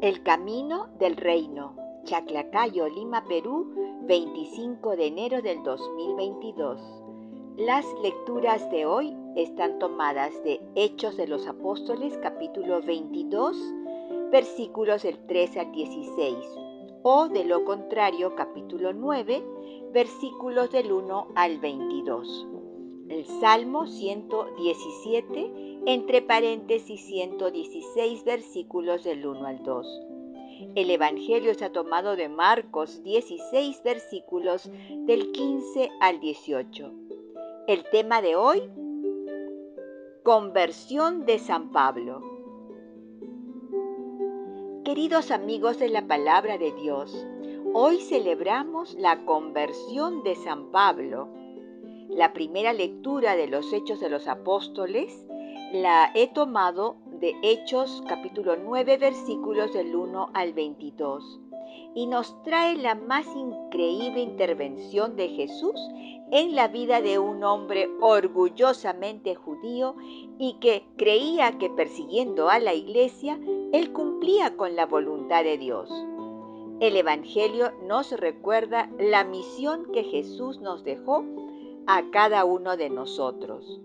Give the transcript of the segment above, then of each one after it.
El camino del reino, Chaclacayo, Lima, Perú, 25 de enero del 2022. Las lecturas de hoy están tomadas de Hechos de los Apóstoles, capítulo 22, versículos del 13 al 16, o de lo contrario, capítulo 9, versículos del 1 al 22. El Salmo 117, entre paréntesis 116, versículos del 1 al 2. El Evangelio está tomado de Marcos 16, versículos del 15 al 18. El tema de hoy, conversión de San Pablo. Queridos amigos de la Palabra de Dios, hoy celebramos la conversión de San Pablo. La primera lectura de los Hechos de los Apóstoles la he tomado de Hechos capítulo 9, versículos del 1 al 22, y nos trae la más increíble intervención de Jesús en la vida de un hombre orgullosamente judío y que creía que persiguiendo a la iglesia, él cumplía con la voluntad de Dios. El Evangelio nos recuerda la misión que Jesús nos dejó a cada uno de nosotros.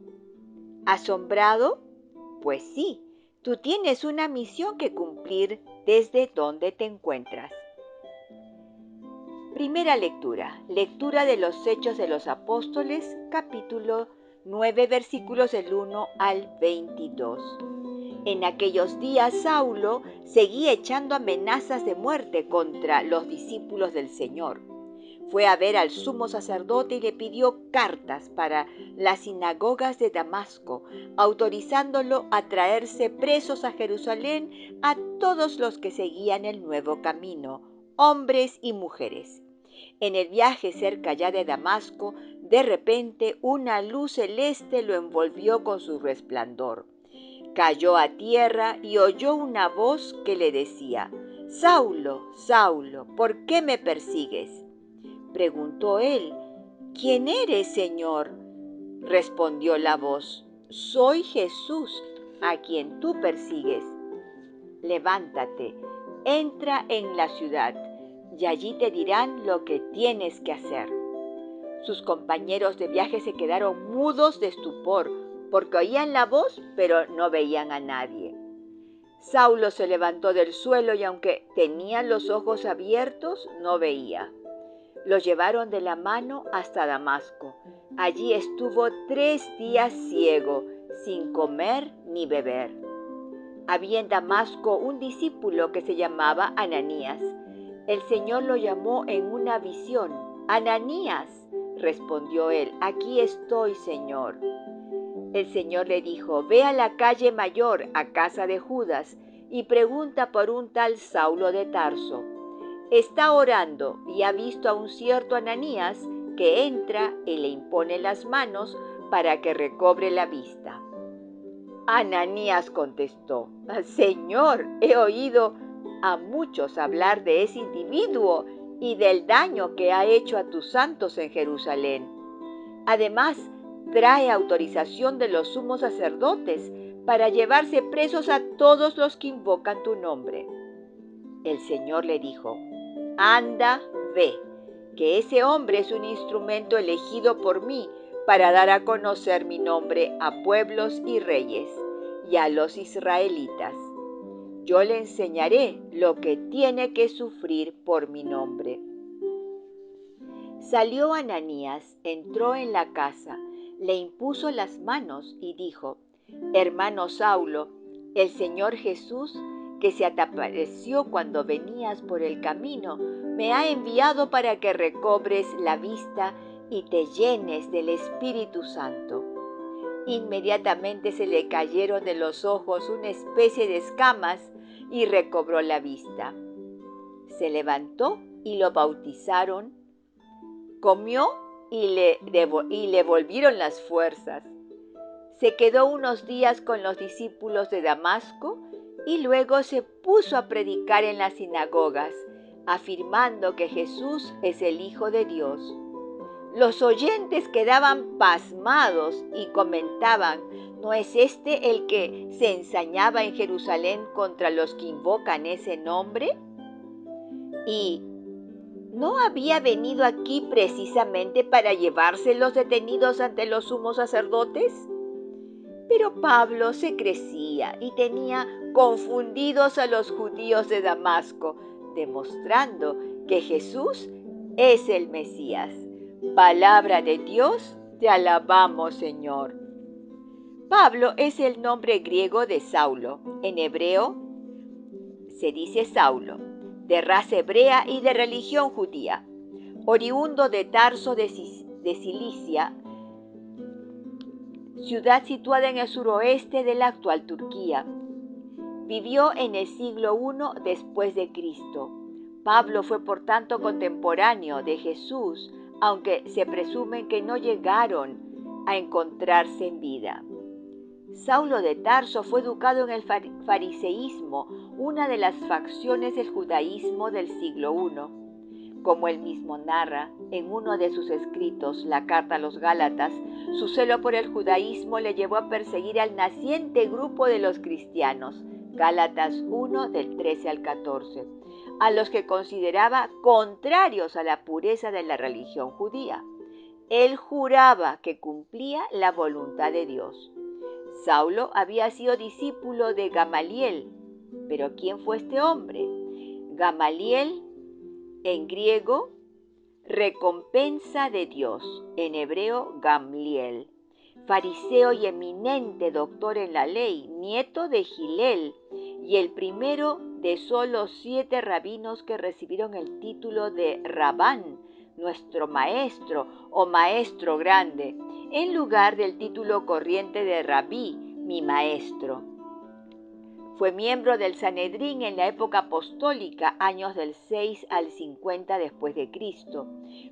¿Asombrado? Pues sí, tú tienes una misión que cumplir desde donde te encuentras. Primera lectura. Lectura de los Hechos de los Apóstoles, capítulo 9, versículos del 1 al 22. En aquellos días Saulo seguía echando amenazas de muerte contra los discípulos del Señor. Fue a ver al sumo sacerdote y le pidió cartas para las sinagogas de Damasco, autorizándolo a traerse presos a Jerusalén a todos los que seguían el nuevo camino, hombres y mujeres. En el viaje cerca ya de Damasco, de repente una luz celeste lo envolvió con su resplandor. Cayó a tierra y oyó una voz que le decía: «Saulo, Saulo, ¿por qué me persigues?». Preguntó él: «¿Quién eres, Señor?». Respondió la voz: «Soy Jesús, a quien tú persigues. Levántate, entra en la ciudad, y allí te dirán lo que tienes que hacer». Sus compañeros de viaje se quedaron mudos de estupor, porque oían la voz, pero no veían a nadie. Saulo se levantó del suelo y aunque tenía los ojos abiertos, no veía. Lo llevaron de la mano hasta Damasco. Allí estuvo 3 días ciego, sin comer ni beber. Había en Damasco un discípulo que se llamaba Ananías. El Señor lo llamó en una visión. «Ananías», respondió él. «Aquí estoy, Señor». El Señor le dijo: «Ve a la calle mayor, a casa de Judas, y pregunta por un tal Saulo de Tarso. Está orando y ha visto a un cierto Ananías que entra y le impone las manos para que recobre la vista». Ananías contestó: «Señor, he oído a muchos hablar de ese individuo y del daño que ha hecho a tus santos en Jerusalén. Además, trae autorización de los sumos sacerdotes para llevarse presos a todos los que invocan tu nombre». El Señor le dijo: «Anda, ve, que ese hombre es un instrumento elegido por mí para dar a conocer mi nombre a pueblos y reyes y a los israelitas. Yo le enseñaré lo que tiene que sufrir por mi nombre». Salió Ananías, entró en la casa, le impuso las manos y dijo: «Hermano Saulo, el Señor Jesús, que se te apareció cuando venías por el camino, me ha enviado para que recobres la vista y te llenes del Espíritu Santo». Inmediatamente se le cayeron de los ojos una especie de escamas y recobró la vista. Se levantó y lo bautizaron. Comió y le volvieron las fuerzas. Se quedó unos días con los discípulos de Damasco y luego se puso a predicar en las sinagogas, afirmando que Jesús es el Hijo de Dios. Los oyentes quedaban pasmados y comentaban: ¿no es este el que se ensañaba en Jerusalén contra los que invocan ese nombre? ¿Y no había venido aquí precisamente para llevarse los detenidos ante los sumos sacerdotes? Pero Pablo se crecía y tenía confundidos a los judíos de Damasco, demostrando que Jesús es el Mesías. Palabra de Dios, te alabamos, Señor. Pablo es el nombre griego de Saulo. En hebreo se dice Saulo, de raza hebrea y de religión judía, oriundo de Tarso de Cilicia, ciudad situada en el suroeste de la actual Turquía. Vivió en el siglo I después de Cristo. Pablo fue por tanto contemporáneo de Jesús, aunque se presume que no llegaron a encontrarse en vida. Saulo de Tarso fue educado en el fariseísmo, una de las facciones del judaísmo del siglo I. Como él mismo narra en uno de sus escritos, la carta a los Gálatas, su celo por el judaísmo le llevó a perseguir al naciente grupo de los cristianos, Gálatas 1 del 13 al 14, a los que consideraba contrarios a la pureza de la religión judía. Él juraba que cumplía la voluntad de Dios. Saulo había sido discípulo de Gamaliel, pero ¿quién fue este hombre? Gamaliel, en griego, recompensa de Dios, en hebreo, Gamliel, fariseo y eminente doctor en la ley, nieto de Gilel, y el primero de solo 7 rabinos que recibieron el título de Rabán, nuestro maestro o maestro grande, en lugar del título corriente de Rabí, mi maestro. Fue miembro del Sanedrín en la época apostólica, años del 6 al 50 después de Cristo.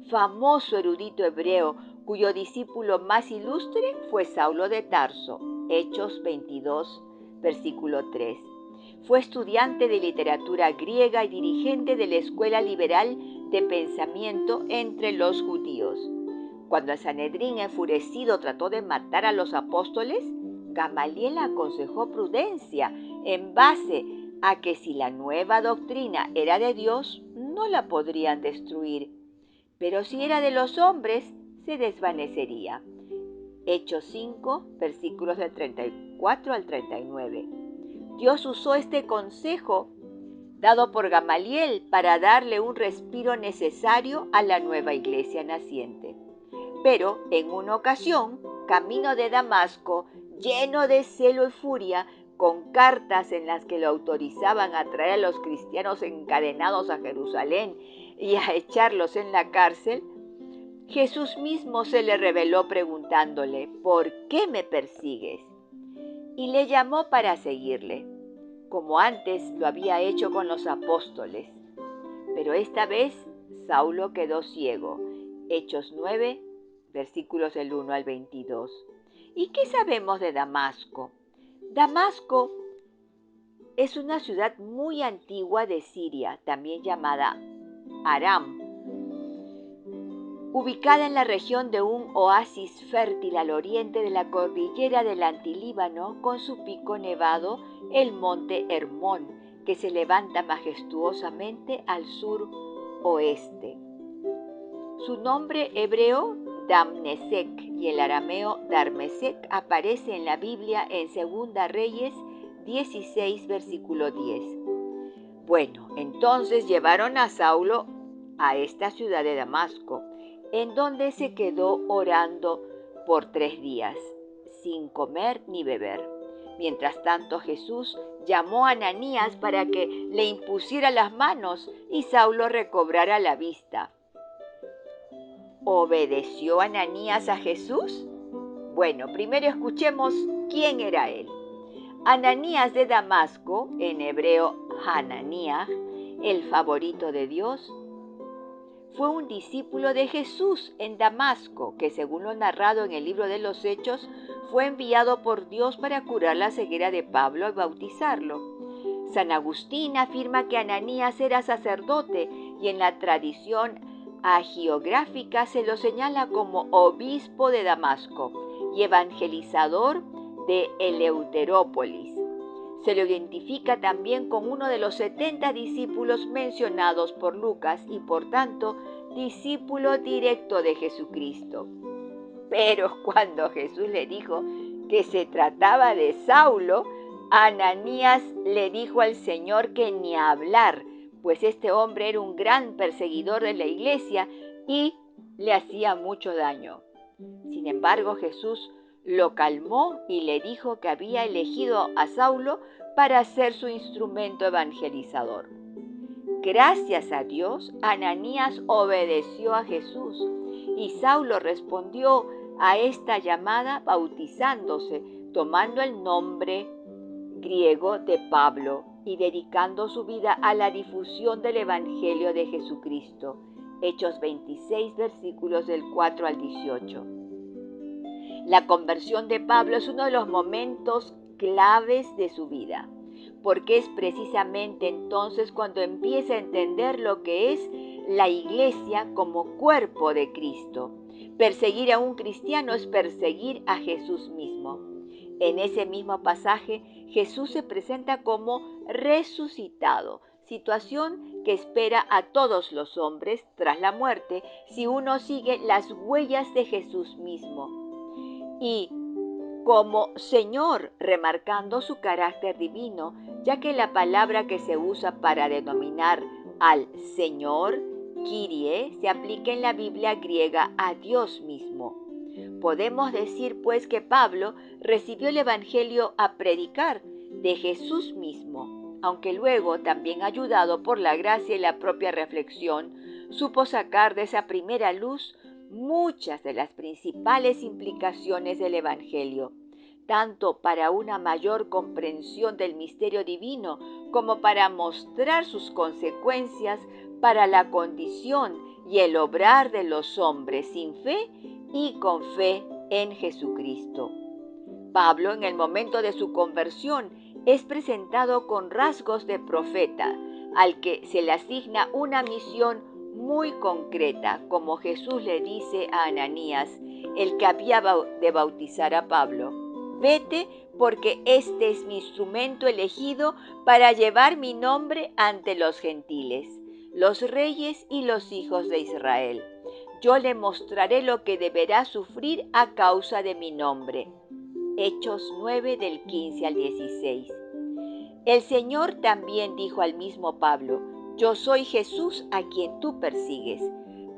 Famoso erudito hebreo, cuyo discípulo más ilustre fue Saulo de Tarso, Hechos 22, versículo 3. Fue estudiante de literatura griega y dirigente de la escuela liberal de pensamiento entre los judíos. Cuando el Sanedrín enfurecido trató de matar a los apóstoles, Gamaliel aconsejó prudencia en base a que si la nueva doctrina era de Dios, no la podrían destruir, pero si era de los hombres, se desvanecería. Hechos 5, versículos del 34 al 39. Dios usó este consejo dado por Gamaliel para darle un respiro necesario a la nueva iglesia naciente. Pero en una ocasión, camino de Damasco, lleno de celo y furia, con cartas en las que lo autorizaban a traer a los cristianos encadenados a Jerusalén y a echarlos en la cárcel, Jesús mismo se le reveló preguntándole: ¿por qué me persigues? Y le llamó para seguirle, como antes lo había hecho con los apóstoles. Pero esta vez Saulo quedó ciego. Hechos 9, versículos del 1 al 22. ¿Y qué sabemos de Damasco? Damasco es una ciudad muy antigua de Siria, también llamada Aram, ubicada en la región de un oasis fértil al oriente de la cordillera del Antilíbano, con su pico nevado, el monte Hermón, que se levanta majestuosamente al sur-oeste. Su nombre hebreo, Damnesek, y el arameo Darmesek aparece en la Biblia en 2 Reyes 16, versículo 10. Bueno, entonces llevaron a Saulo a esta ciudad de Damasco, en donde se quedó orando por 3 días, sin comer ni beber. Mientras tanto, Jesús llamó a Ananías para que le impusiera las manos y Saulo recobrara la vista. ¿Obedeció Ananías a Jesús? Bueno, primero escuchemos quién era él. Ananías de Damasco, en hebreo Hananías, el favorito de Dios, fue un discípulo de Jesús en Damasco, que según lo narrado en el libro de los Hechos, fue enviado por Dios para curar la ceguera de Pablo y bautizarlo. San Agustín afirma que Ananías era sacerdote y en la tradición hagiográfica se lo señala como obispo de Damasco y evangelizador de Eleuterópolis. Se lo identifica también con uno de los 70 discípulos mencionados por Lucas y por tanto discípulo directo de Jesucristo. Pero cuando Jesús le dijo que se trataba de Saulo, Ananías le dijo al Señor que ni hablar, pues este hombre era un gran perseguidor de la iglesia y le hacía mucho daño. Sin embargo, Jesús lo calmó y le dijo que había elegido a Saulo para ser su instrumento evangelizador. Gracias a Dios, Ananías obedeció a Jesús y Saulo respondió a esta llamada bautizándose, tomando el nombre griego de Pablo y dedicando su vida a la difusión del Evangelio de Jesucristo. Hechos 26, versículos del 4 al 18. La conversión de Pablo es uno de los momentos claves de su vida, porque es precisamente entonces cuando empieza a entender lo que es la iglesia como cuerpo de Cristo. Perseguir a un cristiano es perseguir a Jesús mismo. En ese mismo pasaje, Jesús se presenta como resucitado, situación que espera a todos los hombres tras la muerte si uno sigue las huellas de Jesús mismo. Y como Señor, remarcando su carácter divino, ya que la palabra que se usa para denominar al Señor, Kyrie, se aplica en la Biblia griega a Dios mismo. Podemos decir pues que Pablo recibió el Evangelio a predicar de Jesús mismo, aunque luego, también ayudado por la gracia y la propia reflexión, supo sacar de esa primera luz muchas de las principales implicaciones del Evangelio, tanto para una mayor comprensión del misterio divino como para mostrar sus consecuencias para la condición y el obrar de los hombres sin fe y con fe en Jesucristo. Pablo, en el momento de su conversión, es presentado con rasgos de profeta, al que se le asigna una misión muy concreta, como Jesús le dice a Ananías, el que había de bautizar a Pablo: vete, porque este es mi instrumento elegido para llevar mi nombre ante los gentiles, los reyes y los hijos de Israel. Yo le mostraré lo que deberá sufrir a causa de mi nombre. Hechos 9 del 15 al 16. El Señor también dijo al mismo Pablo: yo soy Jesús a quien tú persigues,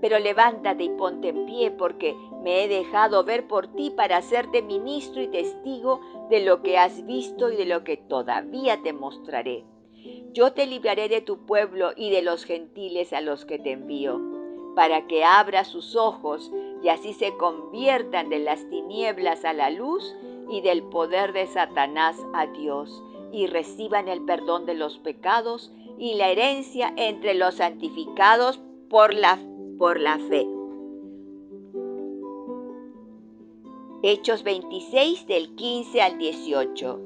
pero levántate y ponte en pie, porque me he dejado ver por ti para hacerte ministro y testigo de lo que has visto y de lo que todavía te mostraré. Yo te libraré de tu pueblo y de los gentiles a los que te envío, para que abras sus ojos y así se conviertan de las tinieblas a la luz y del poder de Satanás a Dios, y reciban el perdón de los pecados y la herencia entre los santificados por la fe. Hechos 26 del 15 al 18.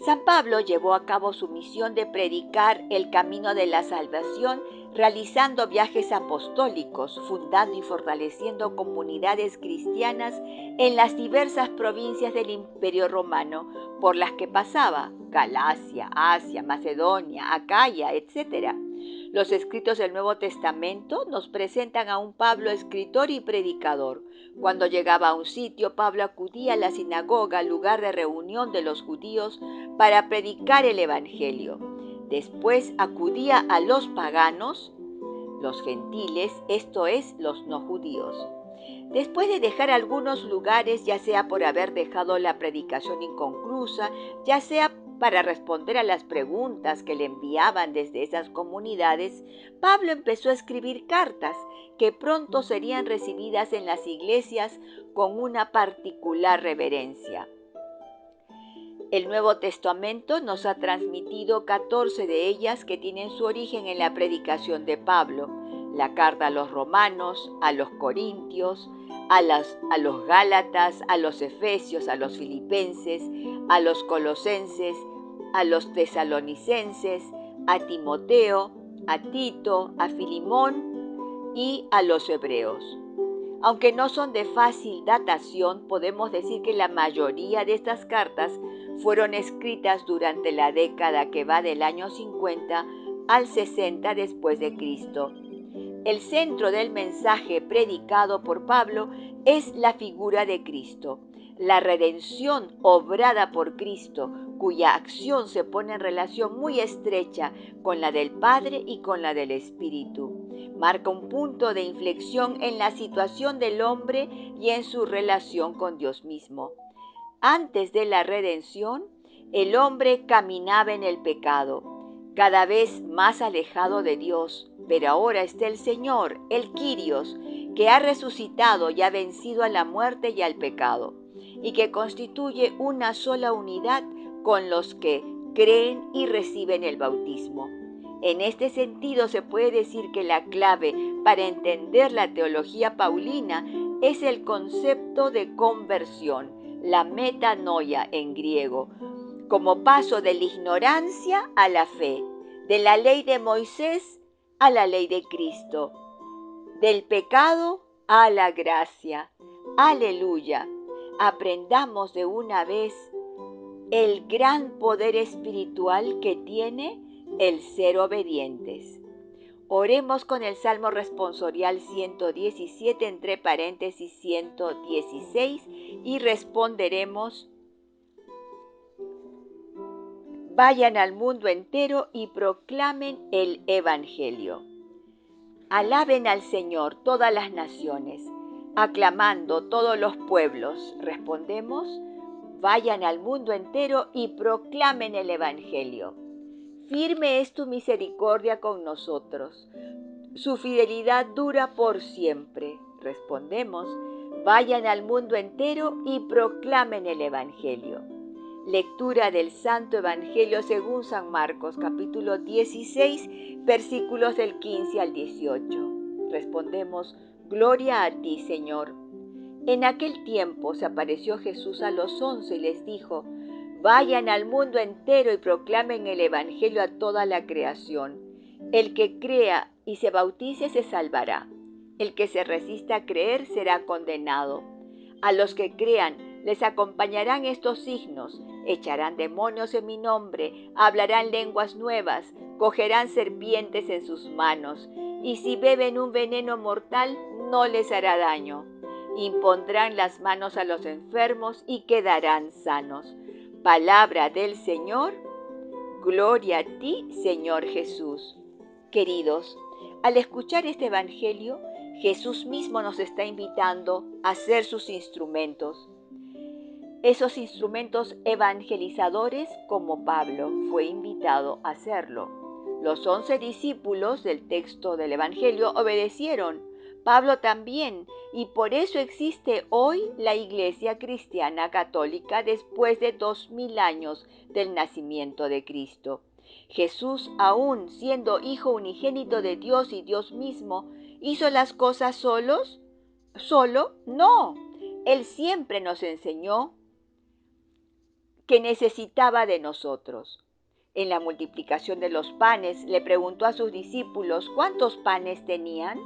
San Pablo llevó a cabo su misión de predicar el camino de la salvación, realizando viajes apostólicos, fundando y fortaleciendo comunidades cristianas en las diversas provincias del Imperio Romano por las que pasaba: Galacia, Asia, Macedonia, Acaya, etc. Los escritos del Nuevo Testamento nos presentan a un Pablo escritor y predicador. Cuando llegaba a un sitio, Pablo acudía a la sinagoga, lugar de reunión de los judíos, para predicar el Evangelio. Después acudía a los paganos, los gentiles, esto es, los no judíos. Después de dejar algunos lugares, ya sea por haber dejado la predicación inconclusa, ya sea para responder a las preguntas que le enviaban desde esas comunidades, Pablo empezó a escribir cartas que pronto serían recibidas en las iglesias con una particular reverencia. El Nuevo Testamento nos ha transmitido 14 de ellas que tienen su origen en la predicación de Pablo: la carta a los romanos, a los corintios, a los gálatas, a los efesios, a los filipenses, a los colosenses, a los tesalonicenses, a Timoteo, a Tito, a Filimón y a los hebreos. Aunque no son de fácil datación, podemos decir que la mayoría de estas cartas fueron escritas durante la década que va del año 50 al 60 después de Cristo. El centro del mensaje predicado por Pablo es la figura de Cristo, la redención obrada por Cristo, cuya acción se pone en relación muy estrecha con la del Padre y con la del Espíritu. Marca un punto de inflexión en la situación del hombre y en su relación con Dios mismo. Antes de la redención, el hombre caminaba en el pecado, cada vez más alejado de Dios, pero ahora está el Señor, el Kyrios, que ha resucitado y ha vencido a la muerte y al pecado, y que constituye una sola unidad con los que creen y reciben el bautismo. En este sentido, se puede decir que la clave para entender la teología paulina es el concepto de conversión, la metanoia en griego, como paso de la ignorancia a la fe, de la ley de Moisés a la ley de Cristo, del pecado a la gracia. ¡Aleluya! Aprendamos de una vez el gran poder espiritual que tiene el ser obedientes. Oremos con el Salmo responsorial 117, entre paréntesis 116, y responderemos: vayan al mundo entero y proclamen el Evangelio. Alaben al Señor todas las naciones, aclamando todos los pueblos. Respondemos: vayan al mundo entero y proclamen el Evangelio. Firme es tu misericordia con nosotros. Su fidelidad dura por siempre. Respondemos: vayan al mundo entero y proclamen el Evangelio. Lectura del Santo Evangelio según San Marcos, capítulo 16, versículos del 15 al 18. Respondemos: gloria a ti, Señor. En aquel tiempo se apareció Jesús a los 11 y les dijo: vayan al mundo entero y proclamen el Evangelio a toda la creación. El que crea y se bautice se salvará. El que se resista a creer será condenado. A los que crean les acompañarán estos signos: echarán demonios en mi nombre, hablarán lenguas nuevas, cogerán serpientes en sus manos, y si beben un veneno mortal no les hará daño. Impondrán las manos a los enfermos y quedarán sanos. Palabra del Señor. Gloria a ti, Señor Jesús. Queridos, al escuchar este Evangelio, Jesús mismo nos está invitando a ser sus instrumentos. Esos instrumentos evangelizadores, como Pablo fue invitado a hacerlo. Los 11 discípulos del texto del Evangelio obedecieron, Pablo también, y por eso existe hoy la Iglesia Cristiana Católica después de 2000 años del nacimiento de Cristo. Jesús, aún siendo Hijo unigénito de Dios y Dios mismo, ¿hizo las cosas ¿Solo? No. Él siempre nos enseñó que necesitaba de nosotros. En la multiplicación de los panes, le preguntó a sus discípulos cuántos panes tenían.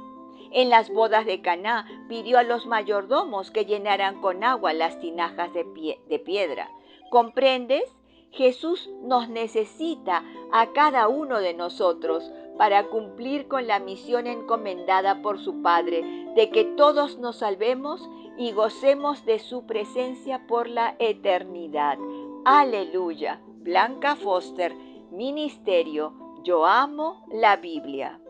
En las bodas de Caná, pidió a los mayordomos que llenaran con agua las tinajas de piedra. ¿Comprendes? Jesús nos necesita a cada uno de nosotros para cumplir con la misión encomendada por su Padre, de que todos nos salvemos y gocemos de su presencia por la eternidad. Aleluya. Blanca Foster, Ministerio Yo Amo la Biblia.